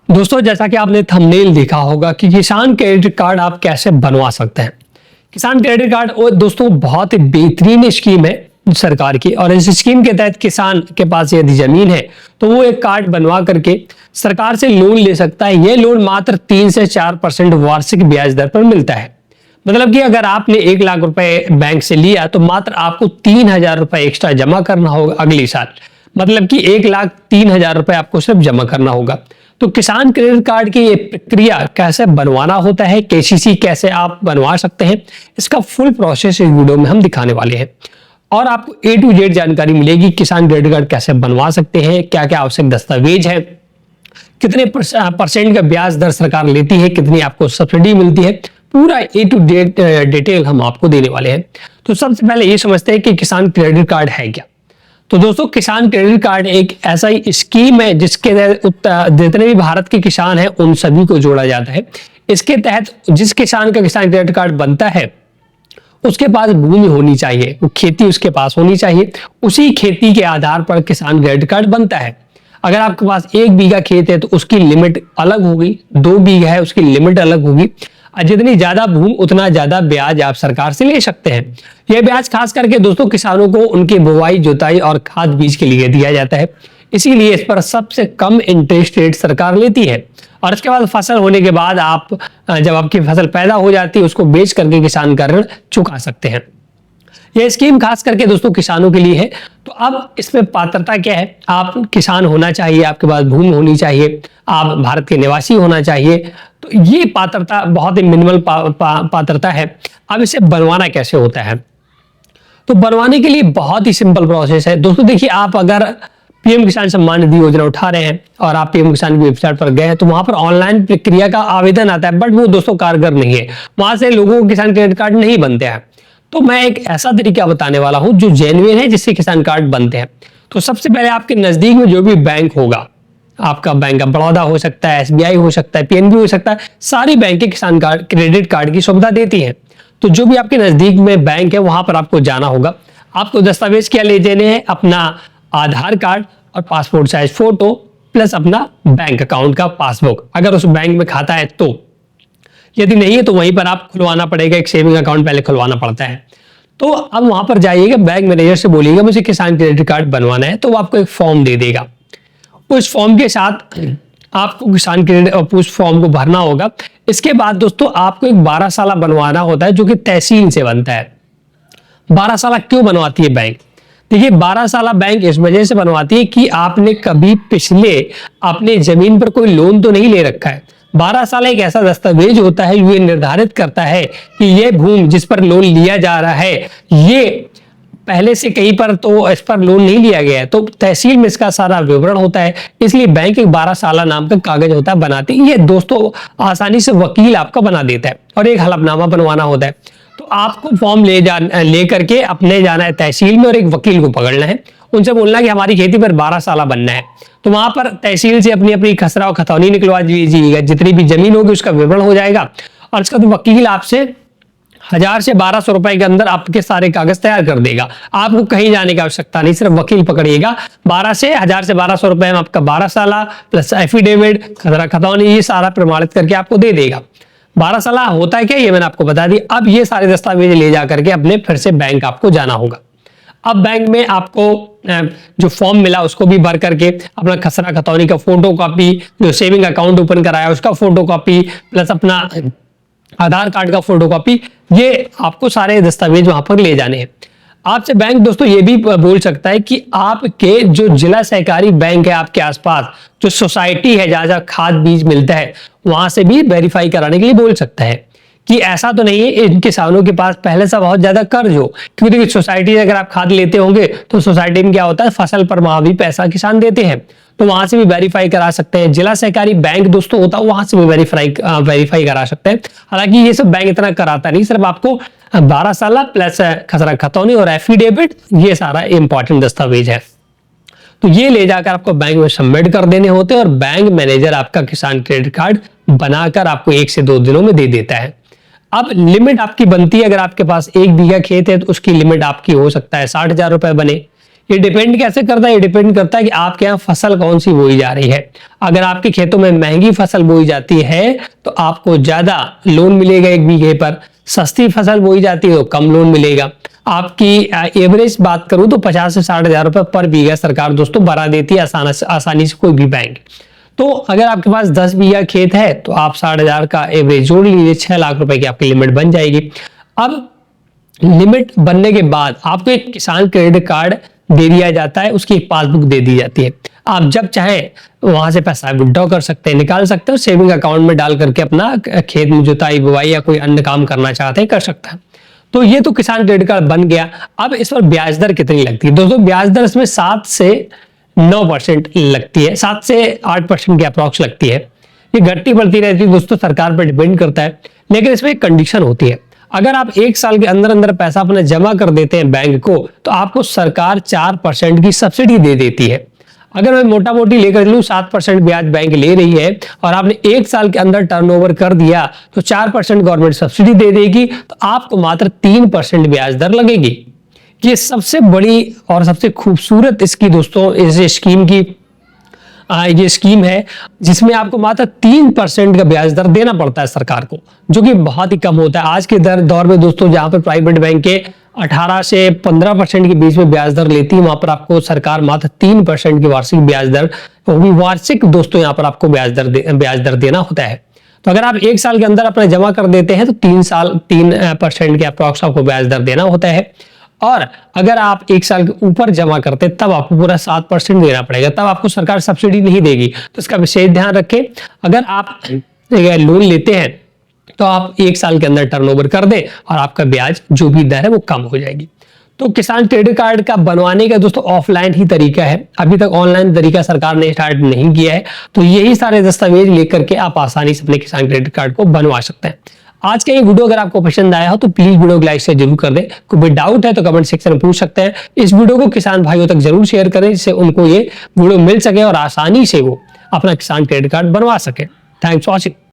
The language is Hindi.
दोस्तों, जैसा कि आपने थंबनेल देखा होगा कि किसान क्रेडिट कार्ड आप कैसे बनवा सकते हैं। किसान क्रेडिट कार्ड और दोस्तों बहुत ही बेहतरीन स्कीम है सरकार की, और इस स्कीम के तहत किसान के पास यदि जमीन है तो वो एक कार्ड बनवा करके सरकार से लोन ले सकता है। यह लोन मात्र 3 से 4% वार्षिक ब्याज दर पर मिलता है। मतलब कि अगर आपने 1 लाख रुपए बैंक से लिया तो मात्र आपको 3,000 रुपए एक्स्ट्रा जमा करना होगा अगले साल। मतलब कि 1,03,000 रुपए आपको सिर्फ जमा करना होगा। तो किसान क्रेडिट कार्ड की ये प्रक्रिया कैसे बनवाना होता है, केसीसी कैसे आप बनवा सकते हैं, इसका फुल प्रोसेस इस वीडियो में हम दिखाने वाले हैं। और आपको A to Z जानकारी मिलेगी। किसान क्रेडिट कार्ड कैसे बनवा सकते हैं, क्या क्या आवश्यक दस्तावेज है, कितने परसेंट का ब्याज दर सरकार लेती है, कितनी आपको सब्सिडी मिलती है, पूरा A to Z डिटेल हम आपको देने वाले हैं। तो सबसे पहले ये समझते हैं कि किसान क्रेडिट कार्ड है क्या। तो दोस्तों, किसान क्रेडिट कार्ड एक ऐसा ही स्कीम है जिसके तहत जितने भी भारत के किसान हैं उन सभी को जोड़ा जाता है। इसके तहत जिस किसान का किसान क्रेडिट कार्ड बनता है उसके पास भूमि होनी चाहिए, वो खेती उसके पास होनी चाहिए। उसी खेती के आधार पर किसान क्रेडिट कार्ड बनता है। अगर आपके पास 1 बीघा खेत है तो उसकी लिमिट अलग होगी, 2 बीघा है उसकी लिमिट अलग होगी। जितनी ज्यादा भूमि उतना ज्यादा ब्याज आप सरकार से ले सकते हैं। यह ब्याज खास करके दोस्तों किसानों को उनकी बुवाई, जुताई और खाद बीज के लिए दिया जाता है। इसीलिए इस पर सबसे कम इंटरेस्ट रेट सरकार लेती है। और इसके बाद फसल होने के बाद आप जब आपकी फसल पैदा हो जाती है उसको बेच करके किसान का ऋण चुका सकते हैं। यह स्कीम खास करके दोस्तों किसानों के लिए है। तो अब इसमें पात्रता क्या है? आप किसान होना चाहिए, आपके पास भूमि होनी चाहिए, आप भारत के निवासी होना चाहिए। तो ये पात्रता बहुत ही मिनिमल पात्रता है। अब इसे बनवाना कैसे होता है? तो बनवाने के लिए बहुत ही सिंपल प्रोसेस है दोस्तों। देखिए, आप अगर पीएम किसान सम्मान निधि योजना उठा रहे हैं और आप पीएम किसान की वेबसाइट पर गए तो वहां पर ऑनलाइन प्रक्रिया का आवेदन आता है, बट वो दोस्तों कारगर नहीं है। वहां से लोगों को किसान क्रेडिट कार्ड नहीं बनते हैं। तो मैं एक ऐसा तरीका बताने वाला हूं जो जेन्युइन है, जिससे किसान कार्ड बनते हैं। तो सबसे पहले आपके नजदीक में जो भी बैंक होगा, आपका बैंक ऑफ बड़ौदा हो सकता है, SBI हो सकता है, PNB हो सकता है, सारी बैंकें किसान कार्ड क्रेडिट कार्ड की सुविधा देती हैं। तो जो भी आपके नजदीक में बैंक है वहां पर आपको जाना होगा। आपको दस्तावेज क्या ले जाने हैं? अपना आधार कार्ड और पासपोर्ट साइज फोटो प्लस अपना बैंक अकाउंट का पासबुक, अगर उस बैंक में खाता है तो। यदि नहीं है तो वहीं पर आप खुलवाना पड़ेगा, एक सेविंग अकाउंट पहले खुलवाना पड़ता है। तो अब वहां पर जाइएगा, बैंक मैनेजर से बोलिएगा मुझे किसान क्रेडिट कार्ड बनवाना है, तो वो आपको एक फॉर्म दे देगा। उस फॉर्म के साथ आपको किसान क्रेडिट उस फॉर्म को भरना होगा। इसके बाद दोस्तों आपको एक 12 साला बनवाना होता है जो कि तहसील से बनता है। 12 साला क्यों बनवाती है बैंक? देखिए, 12 साला बैंक इस वजह से बनवाती है कि आपने कभी पिछले अपने जमीन पर कोई लोन तो नहीं ले रखा है। 12 साल एक ऐसा दस्तावेज होता है, ये निर्धारित करता है कि ये भूमि जिस पर लोन लिया जा रहा है ये पहले से कहीं पर तो इस पर लोन नहीं लिया गया है। तो तहसील में इसका सारा विवरण होता है। इसलिए बैंक एक 12 साला नाम का कागज होता है बनाती है। ये दोस्तों आसानी से वकील आपका बना देता है। और एक हलफनामा बनवाना होता है। तो आपको फॉर्म ले करके अपने जाना है तहसील में और एक वकील को पकड़ना है। उनसे बोलना है कि हमारी खेती पर 12 साला बनना है। तो वहां पर तहसील से अपनी खसरा और खतौनी निकलवा दीजिएगा, जितनी भी जमीन होगी उसका विवरण हो जाएगा। और इसका तो वकील आपसे 1000 से 1200 रुपए के अंदर आपके सारे कागज तैयार कर देगा। आपको कहीं जाने की आवश्यकता नहीं, सिर्फ वकील पकड़िएगा। 1000 से 1200 रुपए में आपका 12 साला प्लस एफिडेविट, खसरा खतौनी, ये सारा प्रमाणित करके आपको दे देगा। 12 साला होता है क्या, ये मैंने आपको बता दी। अब ये सारे दस्तावेज ले जा करके अपने फिर से बैंक आपको जाना होगा। अब बैंक में आपको जो फॉर्म मिला उसको भी भर करके अपना खसरा खतौनी का फोटो कॉपी, जो सेविंग अकाउंट ओपन कराया उसका फोटो कॉपी, प्लस अपना आधार कार्ड का फोटो कॉपी, ये आपको सारे दस्तावेज वहां पर ले जाने हैं। आपसे बैंक दोस्तों ये भी बोल सकता है कि आपके जो जिला सहकारी बैंक है आपके आसपास, जो सोसाइटी है जहां जहां खाद बीज मिलता है, वहां से भी वेरीफाई कराने के लिए बोल सकता है कि ऐसा तो नहीं है इन किसानों के पास पहले से बहुत ज्यादा कर्ज हो। क्योंकि देखिए, सोसाइटी से अगर आप खाद लेते होंगे तो सोसाइटी में क्या होता है, फसल पर वहां भी पैसा किसान देते हैं। तो वहां से भी वेरीफाई करा सकते हैं। जिला सहकारी बैंक दोस्तों होता है, वहां से भी वेरीफाई करा सकते हैं। हालांकि ये सब बैंक इतना कराता नहीं, सिर्फ आपको 12 साल प्लस खसरा खतौनी और एफिडेविट, ये सारा इंपॉर्टेंट दस्तावेज है। तो ये ले जाकर आपको बैंक में सबमिट कर देने होते हैं और बैंक मैनेजर आपका किसान क्रेडिट कार्ड बनाकर आपको 1 से 2 दिनों में दे देता है। अब लिमिट आपकी बनती है, अगर आपके पास 1 बीघा खेत है तो उसकी लिमिट आपकी हो सकता है 60,000 रुपए बने, ये डिपेंड कैसे करता है? ये डिपेंड करता है कि आपके यहाँ फसल कौन सी बोई जा रही है। अगर आपके खेतों में महंगी फसल बोई जाती है तो आपको ज्यादा लोन मिलेगा 1 बीघे पर, सस्ती फसल बोई जाती है तो कम लोन मिलेगा। आपकी एवरेज बात करूं तो 50 से 60 हजार रुपए पर बीघा सरकार दोस्तों बढ़ा देती है आसानी से कोई भी बैंक। तो अगर आपके पास 10 बीघा खेत है तो आप 60 हजार का एवरेज जोड़ लीजिए, 6 लाख रुपए की आपकी लिमिट बन जाएगी। अब लिमिट बनने के बाद आपको एक किसान क्रेडिट कार्ड दे दिया जाता है, उसकी एक पासबुक दे दी जाती है। आप जब चाहें वहां से पैसा विड्रॉ कर सकते हैं, निकाल सकते हो, सेविंग अकाउंट में डाल करके अपना खेत में जुताई बुवाई या कोई अन्य काम करना चाहते हैं कर सकता है। तो ये तो किसान क्रेडिट कार्ड बन गया। अब इस पर ब्याज दर कितनी लगती है दोस्तों? ब्याज दर इसमें 7 से 9% लगती है, 7 से 8% की अप्रॉक्स लगती है। ये घटती बढ़ती रहती है दोस्तों, सरकार पर डिपेंड करता है। लेकिन इसमें एक कंडीशन होती है, अगर आप 1 साल के अंदर अंदर पैसा अपना जमा कर देते हैं बैंक को तो आपको सरकार 4% की सब्सिडी दे देती है। अगर मैं मोटा मोटी लेकर लूं 7% ब्याज बैंक ले रही है और आपने 1 साल के अंदर टर्नओवर कर दिया तो 4% गवर्नमेंट सब्सिडी दे देगी, तो आपको मात्र 3% ब्याज दर लगेगी। ये सबसे बड़ी और सबसे खूबसूरत इसकी दोस्तों इस स्कीम की ये स्कीम है जिसमें आपको मात्र 3% का ब्याज दर देना पड़ता है सरकार को, जो कि बहुत ही कम होता है आज के दौर में दोस्तों, जहां पर प्राइवेट बैंक के 18 से 15% के बीच में ब्याज दर लेती है, वहां पर आपको सरकार मात्र 3% की वार्षिक ब्याज दर, वो भी वार्षिक दोस्तों, यहाँ पर आपको ब्याज दर देना होता है। तो अगर आप 1 साल के अंदर अपना जमा कर देते हैं तो 3% के अप्रॉक्स आपको ब्याज दर देना होता है। और अगर आप 1 साल के ऊपर जमा करते हैं तब आपको पूरा 7% देना पड़ेगा, तब आपको सरकार सब्सिडी नहीं देगी। तो इसका विशेष ध्यान रखें। अगर आप लोन लेते हैं तो आप 1 साल के अंदर टर्नओवर कर दें और आपका ब्याज जो भी दर है वो कम हो जाएगी। तो किसान क्रेडिट कार्ड का बनवाने का दोस्तों ऑफलाइन ही तरीका है, अभी तक ऑनलाइन तरीका सरकार ने स्टार्ट नहीं किया है। तो यही सारे दस्तावेज लेकर के आप आसानी से अपने किसान क्रेडिट कार्ड को बनवा सकते हैं। आज का ये वीडियो अगर आपको पसंद आया हो तो प्लीज वीडियो को लाइक से जरूर कर दें। कोई भी डाउट है तो कमेंट सेक्शन में पूछ सकते हैं। इस वीडियो को किसान भाइयों तक जरूर शेयर करें जिससे उनको ये वीडियो मिल सके और आसानी से वो अपना किसान क्रेडिट कार्ड बनवा सके। Thanks for watching.